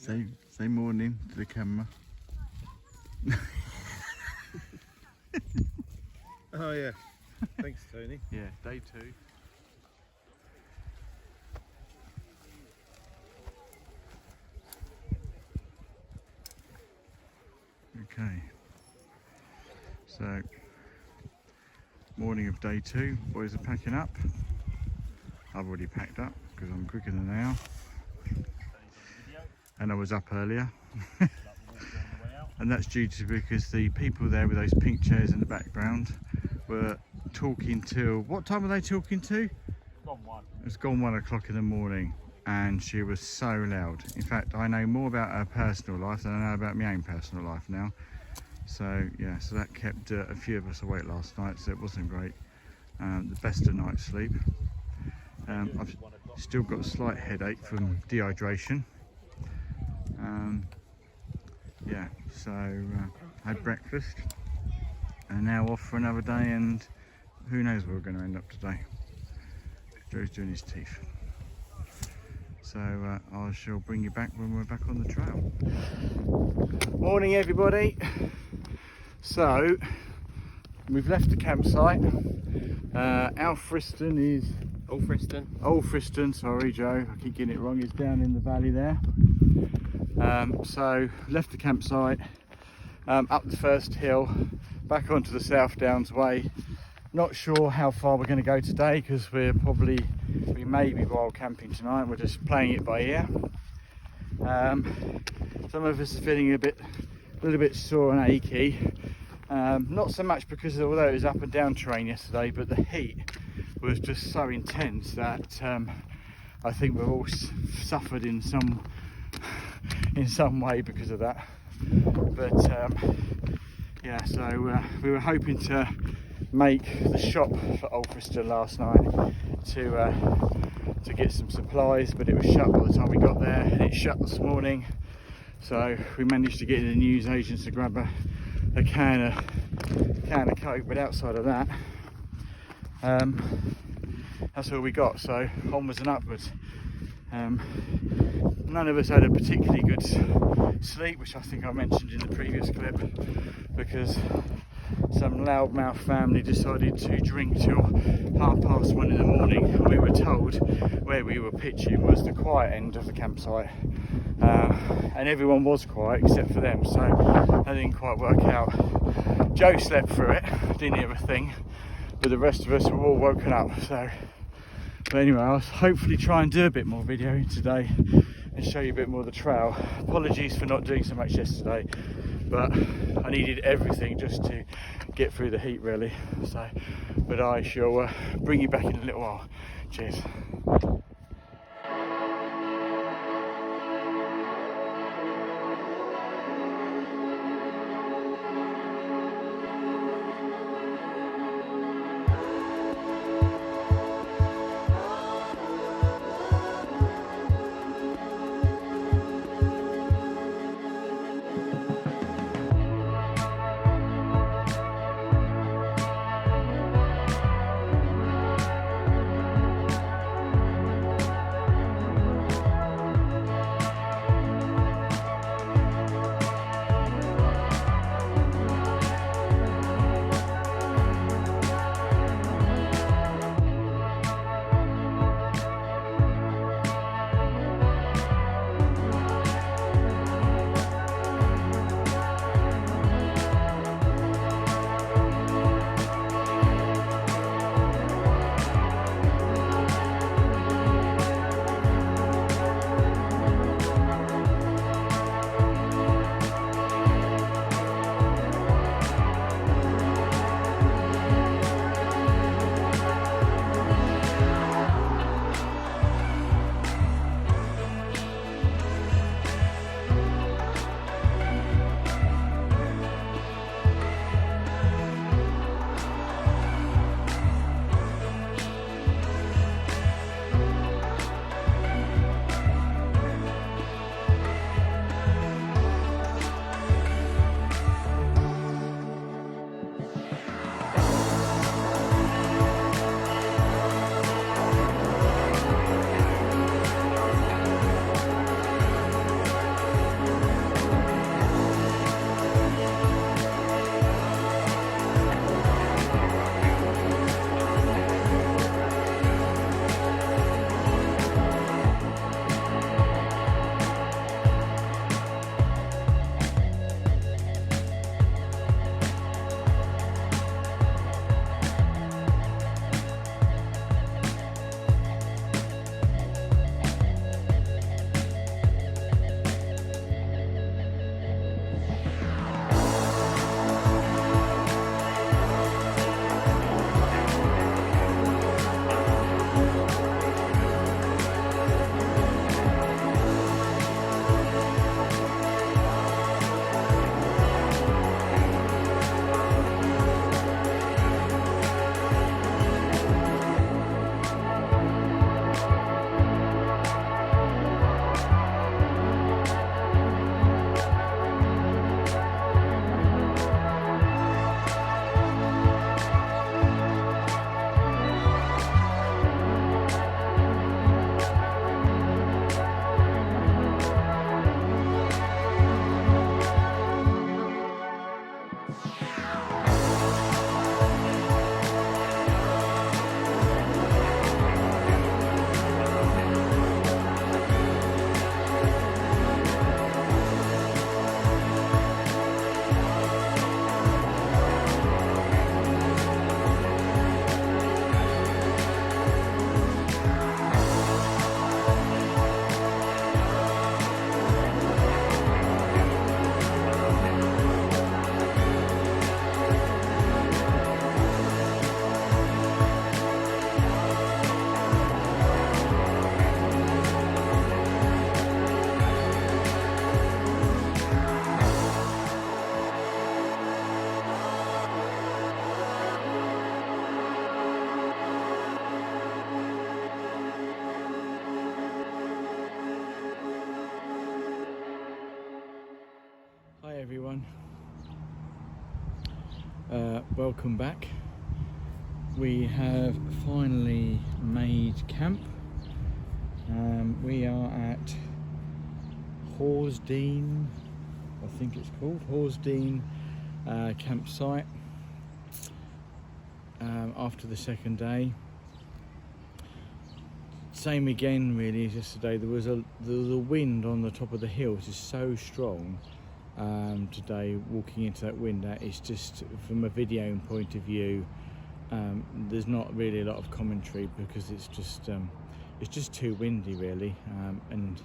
Say morning to the camera. Oh yeah, thanks Tony. Yeah, day 2. Okay, so morning of day 2, boys are packing up. I've already packed up because I'm quicker than they are, and I was up earlier. And that's due to because the people there with those pink chairs in the background were talking till, what time were they talking to? Gone 1. It's gone 1 o'clock in the morning, and she was so loud. In fact, I know more about her personal life than I know about my own personal life now. So yeah, so that kept a few of us awake last night, so it wasn't great. The best of night's sleep. I've still got a slight headache from dehydration. Yeah, so had breakfast and now off for another day, and who knows where we're going to end up today. Joe's doing his teeth. So I shall bring you back when we're back on the trail. Morning everybody. So we've left the campsite. Alfriston is... Alfriston, sorry Joe, I keep getting it wrong, is down in the valley there. So left the campsite, up the first hill, back onto the South Downs way. Not sure how far we're going to go today because we may be wild camping tonight. We're just playing it by ear. Some of us are feeling a little bit sore and achy. Not so much because although it was up and down terrain yesterday, but the heat was just so intense that I think we've all suffered in some way because of that. But yeah, so we were hoping to make the shop for Alfriston last night to get some supplies, but it was shut by the time we got there, and it shut this morning. So we managed to get the news agents to grab a can of Coke, but outside of that, that's all we got. So onwards and upwards. None of us had a particularly good sleep, which I think I mentioned in the previous clip, because some loudmouth family decided to drink till 1:30 in the morning. We were told where we were pitching was the quiet end of the campsite, and everyone was quiet except for them, so that didn't quite work out. Joe slept through it, didn't hear a thing, but the rest of us were all woken up. So, but anyway, I'll hopefully try and do a bit more video today and show you a bit more of the trail. Apologies for not doing so much yesterday, but I needed everything just to get through the heat really. So, but I shall bring you back in a little while. Cheers. Welcome back. We have finally made camp. We are at Housedean, I think it's called, Housedean Campsite. After the second day, same again really as yesterday. There was the wind on the top of the hill, which is so strong. Today, walking into that wind, that is just, from a videoing point of view, there's not really a lot of commentary because it's just too windy really, and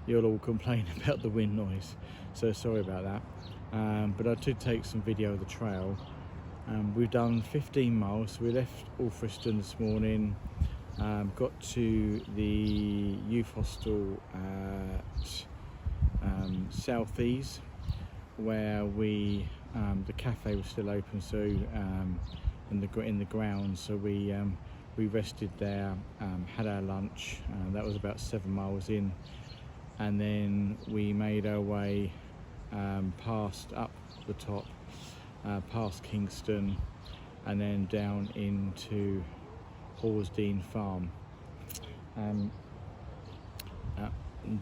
you'll all complain about the wind noise, so sorry about that. But I did take some video of the trail. We've done 15 miles, so we left Alfriston this morning, got to the youth hostel at Southeast, where the cafe was still open, so in the grounds, so we rested there, had our lunch. That was about 7 miles in, and then we made our way past up the top, past Kingston, and then down into Housedean Farm.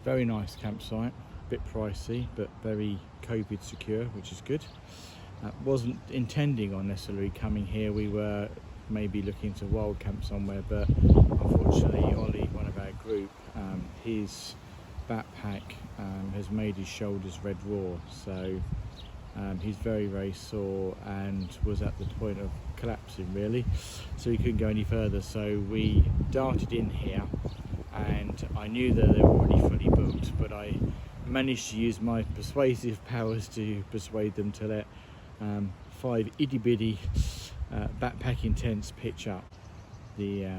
Very nice campsite, a bit pricey but very COVID secure, which is good. Wasn't intending on necessarily coming here. We were maybe looking to wild camp somewhere, but unfortunately Ollie, one of our group, his backpack has made his shoulders red raw, so he's very sore and was at the point of collapsing really, so he couldn't go any further. So we darted in here, and I knew that they were already fully booked, but I managed to use my persuasive powers to persuade them to let 5 itty-bitty backpacking tents pitch up. The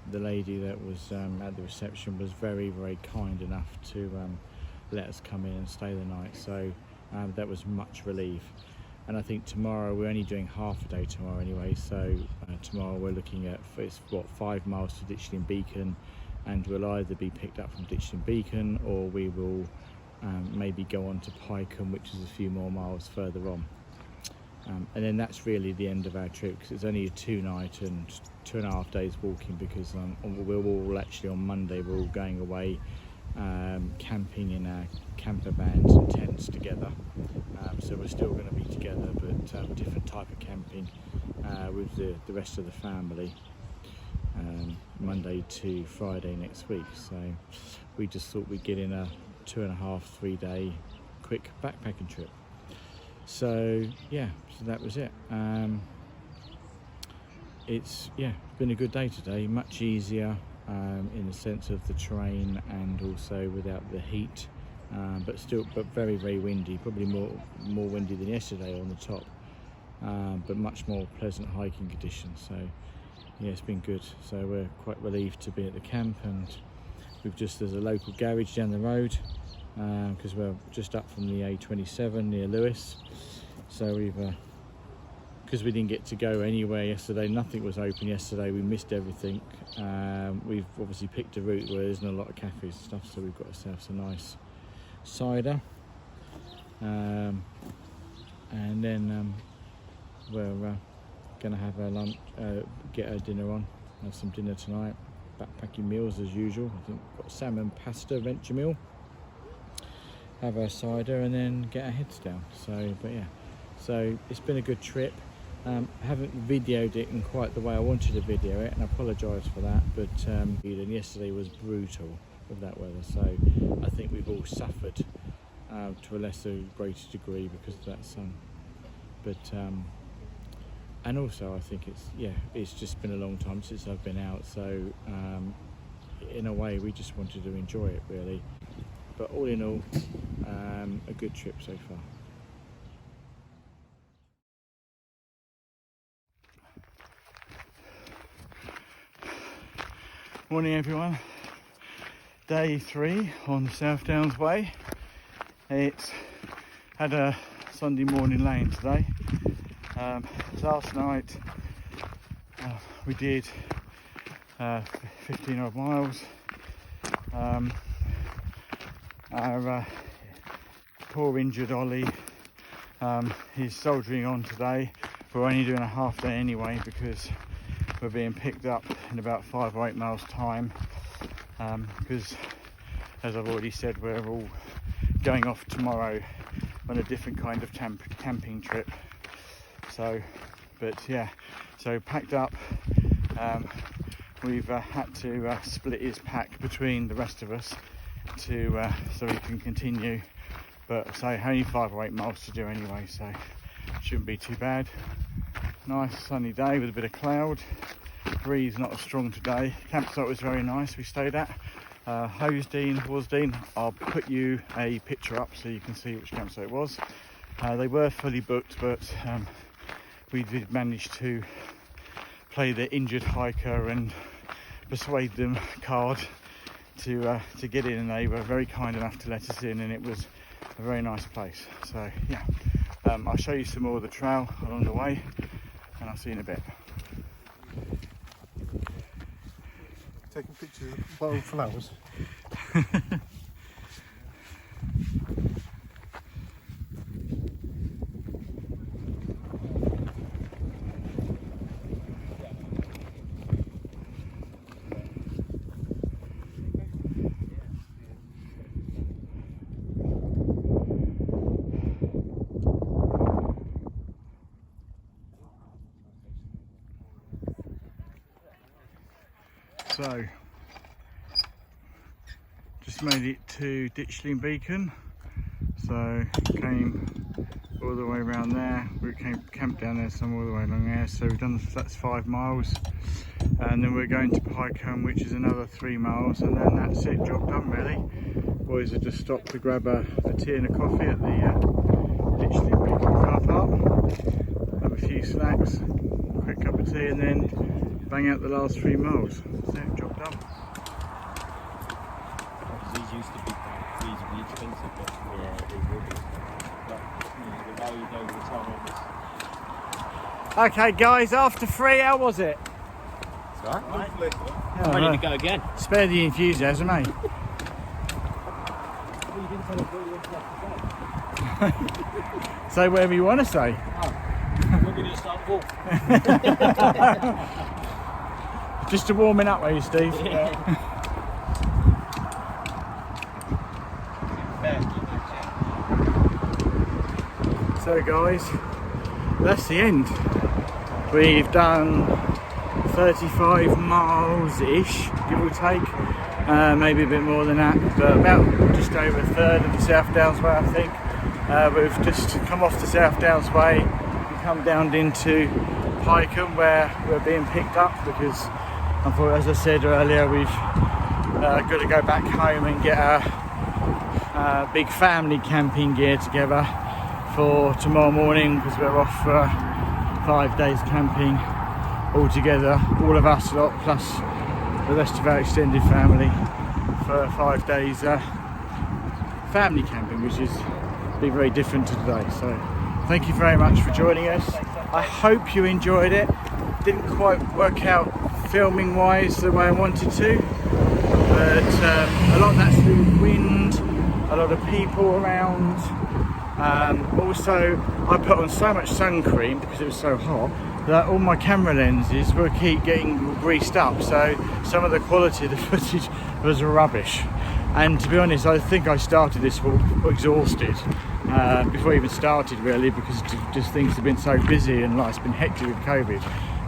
lady that was at the reception was very kind enough to let us come in and stay the night, so that was much relief. And I think tomorrow, we're only doing half a day tomorrow anyway, so tomorrow we're looking at 5 miles to Ditchling Beacon, and we'll either be picked up from Ditchling Beacon, or we will maybe go on to Pyecombe, which is a few more miles further on. And then that's really the end of our trip, because it's only a 2-night and 2.5 days walking, because we're all actually, on Monday, we're all going away camping in our camper vans and tents together. So we're still going to be together, but different type of camping with the rest of the family, Monday to Friday next week. So we just thought we'd get in a 2.5-3 day quick backpacking trip. So yeah, so that was it. It's been a good day today, much easier in the sense of the terrain, and also without the heat, but very windy, probably more windy than yesterday on the top, but much more pleasant hiking conditions. So yeah, it's been good. So we're quite relieved to be at the camp, and there's a local garage down the road, because we're just up from the A27 near Lewis. So because we didn't get to go anywhere yesterday, nothing was open yesterday, we missed everything. We've obviously picked a route where there's not a lot of cafes and stuff, so we've got ourselves a nice cider, and then we're gonna have our lunch, get our dinner on, have some dinner tonight, backpacking meals as usual. I think we've got salmon pasta venture meal, have our cider, and then get our heads down. So but yeah, so it's been a good trip. Haven't videoed it in quite the way I wanted to video it, and I apologise for that, but and yesterday was brutal with that weather, so I think we've all suffered to a lesser greater degree because of that sun. But and also I think it's just been a long time since I've been out, so in a way we just wanted to enjoy it really. But all in all, a good trip so far. Morning everyone, day 3 on the South Downs Way. It's had a Sunday morning lane today. Last night we did 15 odd miles. Our poor injured Ollie, he's soldiering on today. we're only doing a half day anyway because we're being picked up in about 5 or 8 miles time, because as I've already said, we're all going off tomorrow on a different kind of camping trip. So, but yeah, so packed up. We've had to split his pack between the rest of us to so he can continue, but so only 5 or 8 miles to do anyway, so shouldn't be too bad. Nice sunny day with a bit of cloud, breeze not as strong today. Campsite was very nice we stayed at, Housedean. I'll put you a picture up so you can see which campsite it was. They were fully booked, but we did manage to play the injured hiker and persuade them card to get in, and they were very kind enough to let us in, and it was a very nice place. So yeah, I'll show you some more of the trail along the way, and I'll see you in a bit. Taking pictures of wild flowers. So, just made it to Ditchling Beacon. So came all the way around there. We camped down there, some all the way along there. So we've done, that's 5 miles, and then we're going to Pyecombe, which is another 3 miles, and then that's it. Job done really. Boys have just stopped to grab a tea and a coffee at the Ditchling Beacon car park. Have a few snacks, quick cup of tea, and then bang out the last 3 miles. That's it, job done. These used to be reasonably expensive, but yeah, they will be. But you know, the value over the time. Okay guys, after 3, how was it? It's alright. Oh, Ready to go again. Spare the enthusiasm, eh? Well, you didn't tell us what you wanted us to say. Say whatever you want to say. We're going to start walking. Just to warming up, are you, Steve? Yeah. So guys, that's the end. We've done 35 miles ish, give or take, maybe a bit more than that, but about just over a third of the South Downs Way, I think. We've just come off the South Downs Way and come down into Pyecombe, where we're being picked up because, as I said earlier, we've got to go back home and get our big family camping gear together for tomorrow morning, because we're off for 5 days camping all together, all of us lot plus the rest of our extended family, for 5 days family camping, which is be very different to today. So thank you very much for joining us. I hope you enjoyed it. Didn't quite work out filming wise the way I wanted to, but a lot of that's to do with wind, a lot of people around. Also, I put on so much sun cream because it was so hot that all my camera lenses will keep getting greased up, so some of the quality of the footage was rubbish. And to be honest, I think I started this walk exhausted before I even started, really, because just things have been so busy and life's been hectic with COVID.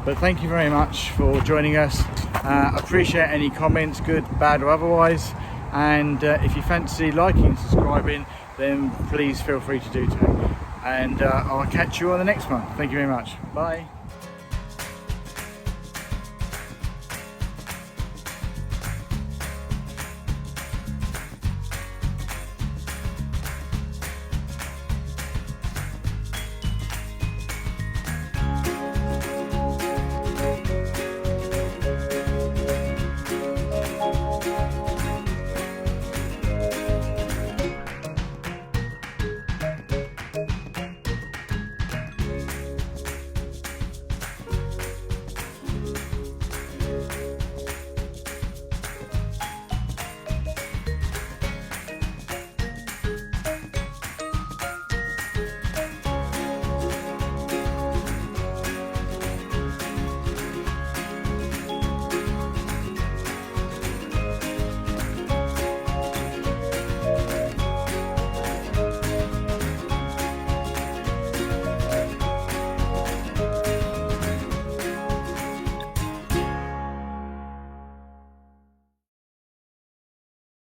But thank you very much for joining us. Appreciate any comments, good, bad or otherwise, and if you fancy liking and subscribing, then please feel free to do so. And I'll catch you on the next one. Thank you very much. Bye.